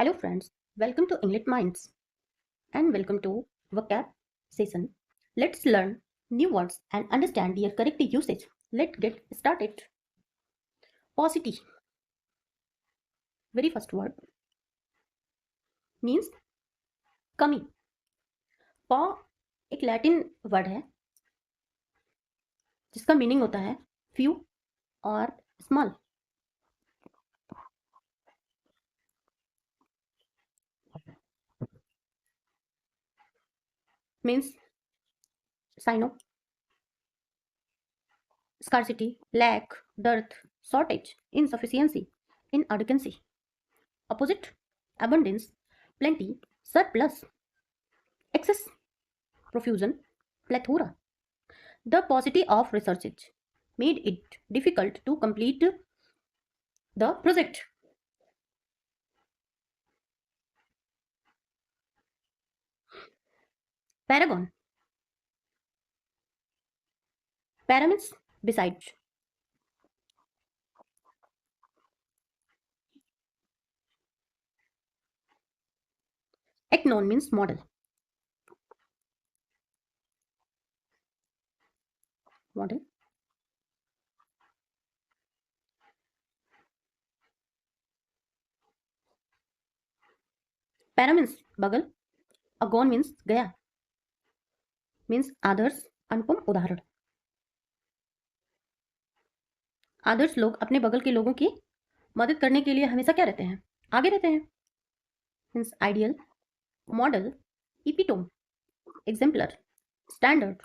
Hello friends, welcome to English Minds and welcome to vocab session. Let's learn new words and understand their correct usage. Let's get started. Paucity. Very first word means कमी. पॉ एक Latin word है जिसका meaning होता है few और small. Means sign of scarcity, lack, dearth, shortage, insufficiency, inadequacy. Opposite abundance, plenty, surplus, excess, profusion, plethora. The paucity of research made it difficult to complete the project. Paragon. Para means besides. Eknon means model. Model. Para means बगल. Agon means गया. Means आदर्श अनुपम उदाहरण. आदर्श लोग अपने बगल के लोगों की मदद करने के लिए हमेशा क्या रहते हैं? आगे रहते हैं. Means ideal, model, epitome, exemplar, standard,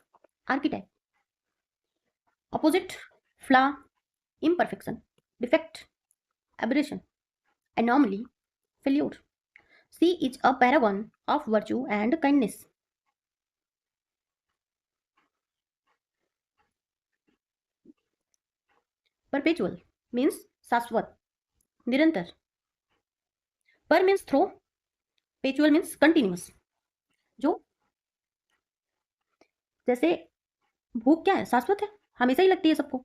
archetype. Opposite, flaw, imperfection, defect, aberration, anomaly, failure. She is a paragon of virtue and kindness. Perpetual means शाश्वत, निरंतर. Per means through, perpetual means continuous. जो जैसे भूख क्या है? शाश्वत है, हमेशा ही लगती है सबको.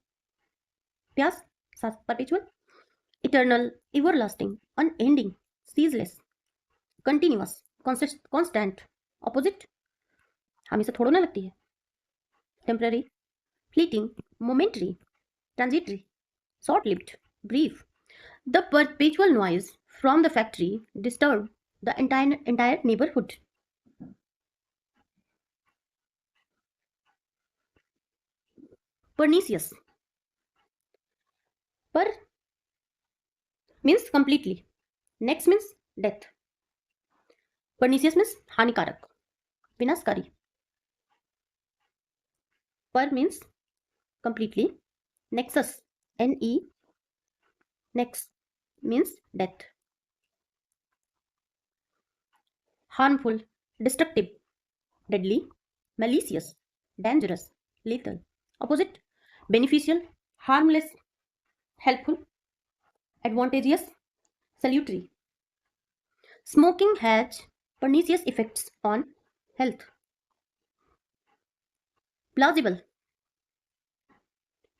प्यास perpetual. Eternal, everlasting, unending, ceaseless, continuous, constant. Opposite हमेशा थोड़ा ना लगती है. Temporary, fleeting, momentary, transitory, short-lived, brief. The perpetual noise from the factory disturbed the entire neighborhood. Pernicious. Per means completely. Next means death. Pernicious means हानिकारक, विनाशकारी. Per means completely. Nexus, ne, next means death. Harmful, destructive, deadly, malicious, dangerous, lethal. Opposite beneficial, harmless, helpful, advantageous, salutary. Smoking has pernicious effects on health. Plausible.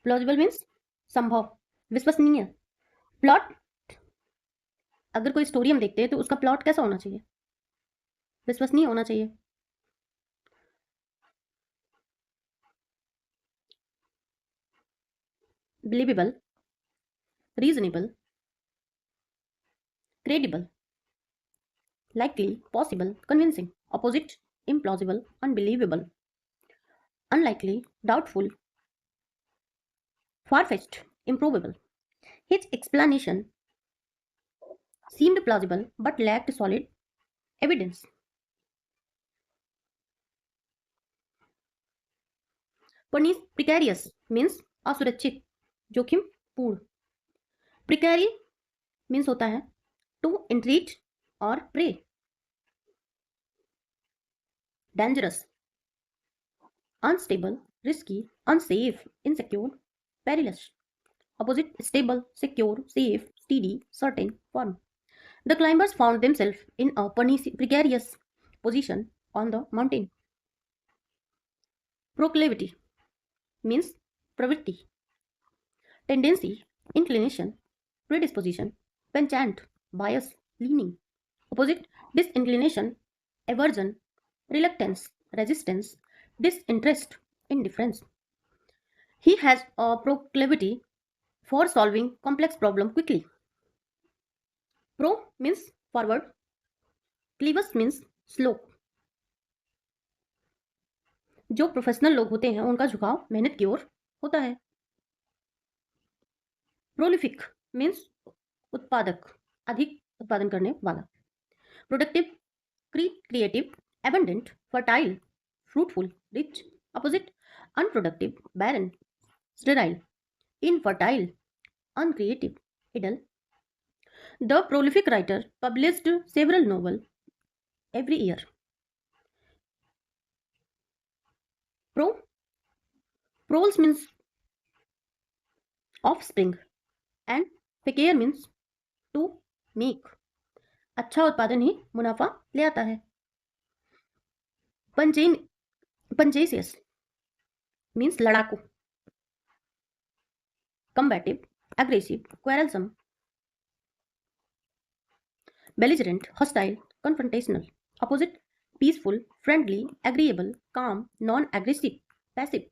Plausible means संभव, विश्वसनीय. Plot, अगर कोई story हम देखते हैं तो उसका plot कैसा होना चाहिए? विश्वसनीय होना चाहिए. Believable, reasonable, credible, likely, possible, convincing. Opposite implausible, unbelievable, unlikely, doubtful, far-fetched, improbable. His explanation seemed plausible but lacked solid evidence. Precarious means असुरक्षित, जोखिम पूर्ण. Precary means होता है to entreat और prey. Dangerous, unstable, risky, unsafe, insecure, perilous. Opposite stable, secure, safe, steady, certain, firm. The climbers found themselves in a precarious position on the mountain. Proclivity means pravritti, tendency, inclination, predisposition, penchant, bias, leaning. Opposite, disinclination, aversion, reluctance, resistance, disinterest, indifference. He has a proclivity for solving complex problem quickly. Pro means forward, क्लीवस means slow. जो professional लोग होते हैं उनका झुकाव मेहनत की ओर होता है. प्रोलिफिक मीन्स उत्पादक, अधिक उत्पादन करने वाला. Productive, creative, abundant, fertile, fruitful, rich. Opposite, unproductive, barren, sterile, infertile, uncreative, idle. The prolific writer published several novels every year. Pro, proles means offspring and facere means to make. अच्छा उत्पादन ही मुनाफा ले आता है. पंजेन पंजेसियस मीन्स लड़ाकू. combative, aggressive, quarrelsome. Belligerent, hostile, confrontational. Opposite, peaceful, friendly, agreeable, calm, non-aggressive, passive.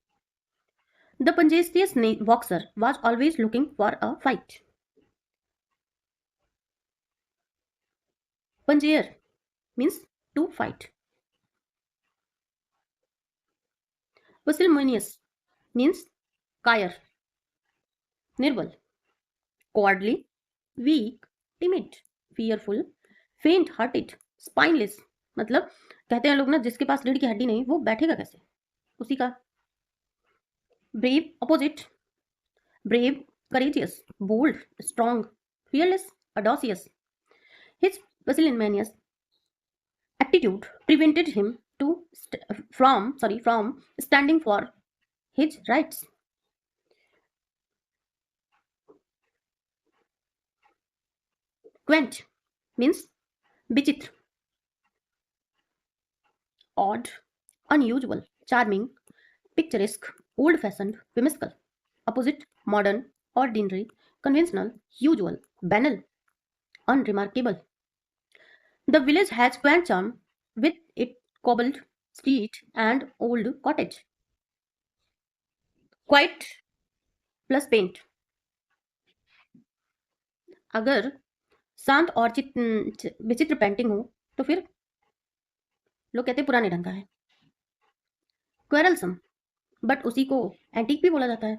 The Panjasius boxer was always looking for a fight. Panjair means to fight. Pusillanimous means कायर, निर्बल. Cowardly, weak, timid, fearful, faint hearted, spineless. मतलब कहते हैं लोग ना, जिसके पास रीढ़ की हड्डी नहीं वो बैठेगा कैसे, उसी का. Brave, opposite, brave, courageous, bold, strong, fearless, audacious. His pusillanimous attitude prevented him from standing for his rights. Quaint means विचित्र, odd, unusual, charming, picturesque, old-fashioned, whimsical. Opposite, modern, ordinary, conventional, usual, banal, unremarkable. The village has quaint charm with its cobbled street and old cottage. Quiet plus paint. अगर शांत और विचित्र painting हो तो फिर लोग कहते हैं पुराने ढंग का है. क्वेरलसम, बट उसी को एंटीक भी बोला जाता है.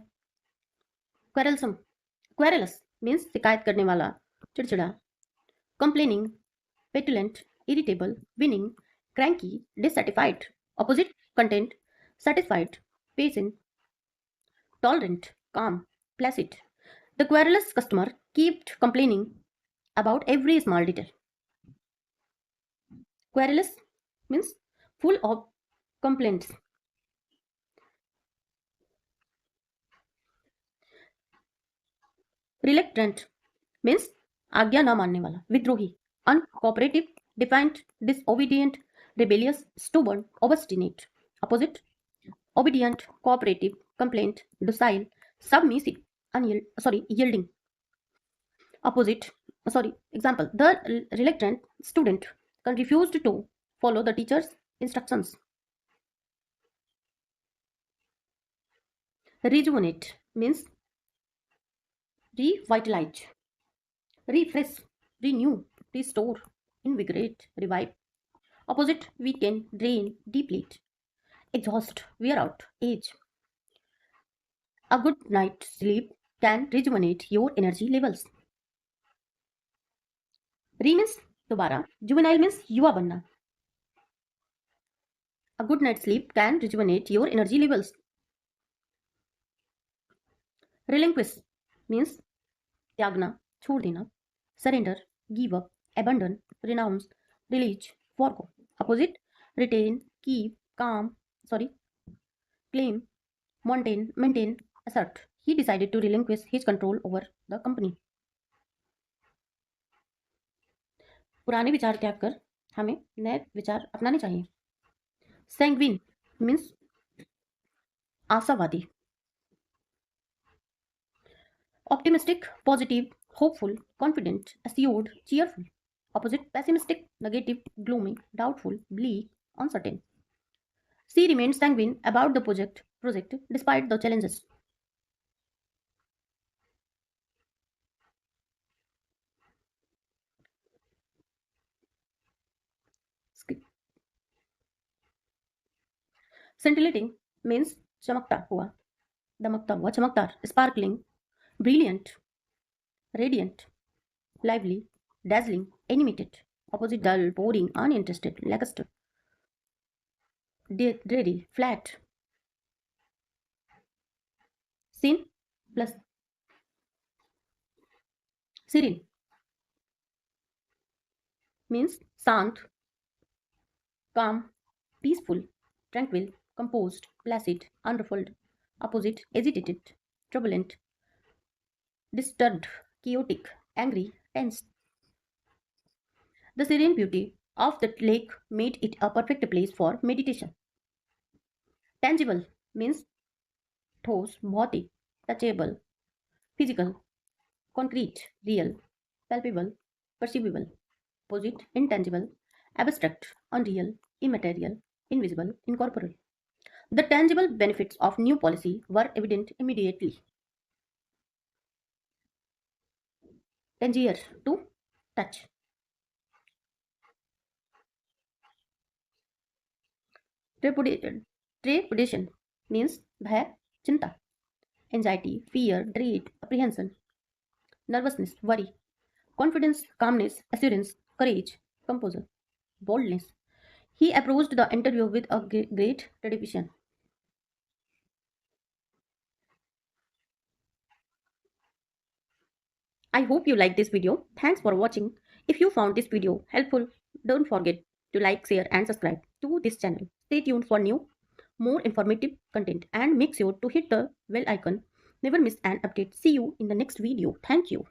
क्वेरलसम, क्वेरलस मीन्स शिकायत करने वाला, चिड़चिड़ा. Complaining, petulant, irritable, whining, cranky, dissatisfied. Opposite, content, satisfied, patient, tolerant, calm, placid. The querulous customer kept complaining about every small detail. Querulous means full of complaints. Reluctant means आज्ञा ना मानने वाला, विद्रोही. Uncooperative, defiant, disobedient, rebellious, stubborn, obstinate. Opposite, obedient, cooperative, complaint, docile, submissive, yielding. Opposite, example, the reluctant student refused to follow the teacher's instructions. Rejuvenate means revitalize, refresh, renew, restore, invigorate, revive. Opposite, weaken, drain, deplete, exhaust, wear out, age. A good night's sleep can rejuvenate your energy levels. Re means दोबारा, juvenile means युवा बनना. A good night's sleep can rejuvenate your energy levels. Relinquish means त्यागना, छोड़ देना. Surrender, give up, abandon, renounce, release, forgo. Opposite, retain, keep, claim, maintain, assert. He decided to relinquish his control over the company. पुराने विचार त्याग कर हमें नए विचार अपनाने चाहिए. Sanguine means आशावादी. Optimistic, positive, hopeful, confident, assured, cheerful. Opposite pessimistic, negative, gloomy, doubtful, bleak, uncertain. C remained sanguine about the project despite the challenges. Sk- Scintillating means चमकता हुआ, दमकता हुआ, चमकदार, sparkling, brilliant, radiant, lively, dazzling, animated. Opposite dull, boring, uninterested, lackluster, dreary, flat. Sin plus serene means शांत, calm, peaceful, tranquil, composed, placid, unruffled. Opposite agitated, turbulent, disturbed, chaotic, angry, tense. The serene beauty of the lake made it a perfect place for meditation. Tangible means ठोस, भौतिक, touchable, physical, concrete, real, palpable, perceivable. Opposite intangible, abstract, unreal, immaterial, invisible, incorporeal. The tangible benefits of new policy were evident immediately. Tangier to touch. Trepidation means bhaya, chinta, anxiety, fear, dread, apprehension, nervousness, worry, confidence, calmness, assurance, courage, composure, boldness. He approached the interview with a great trepidation. I hope you liked this video. Thanks for watching. If you found this video helpful, don't forget to like, share and subscribe to this channel. Stay tuned for new, more informative content and make sure to hit the bell icon. Never miss an update. See you in the next video. Thank you.